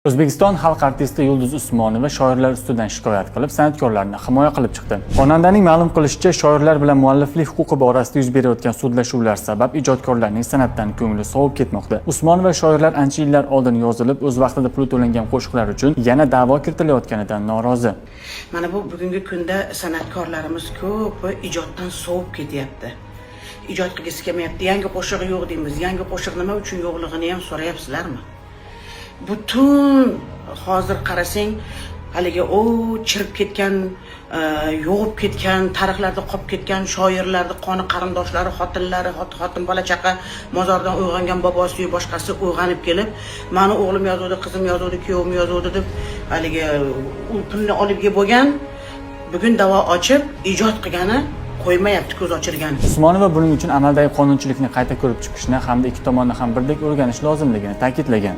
O'zbekiston xalq artisti Yulduz Usmonova shoirlar ustidan shikoyat qilib, san'atkorlarni himoya qilib chiqdi. Xonandaning ma'lum qilishicha, shoirlar bilan mualliflik huquqi borasida yuz berayotgan sudlashuvlar sabab ijodkorlarning san'atdan ko'ngli sovib ketmoqda. Usmonova shoirlar ancha yillar oldin yozilib, o'z vaqtida puli to'langan qo'shiqlar uchun yana da'vo kiritilayotganidan norozi. Mana bu bugungi kunda san'atkorlarimiz ko'pi ijoddan sovib ketyapti. Ijod qilgisi kelmayapti. Yangi qo'shiq yo'q deymiz. Yangi qo'shiq nima uchun yo'qligini ham so'rayapsizlarmi? Butun hozir qarasang, haligi chirib ketgan, yo'g'ib ketgan, tarixlarda qolib ketgan shoirlarning qoni qarindoshlari, xotinlari, xotin bola chaqa mozordan uyg'ongan bobosi boshqasi uyg'onib kelib, "Mani o'g'lim yozuvdi, qizim yozuvdi, kuyovim yozuvdi" deb haligi u pulni olib bo'lgan, bugun da'vo ochib ijod qilgani qo'ymayapti, ko'z ochirgan. Usmonova buning uchun amaldagi qonunchilikni qayta ko'rib chiqishni hamda ikki tomonni ham birdek o'rganish lozimligini ta'kidlagan.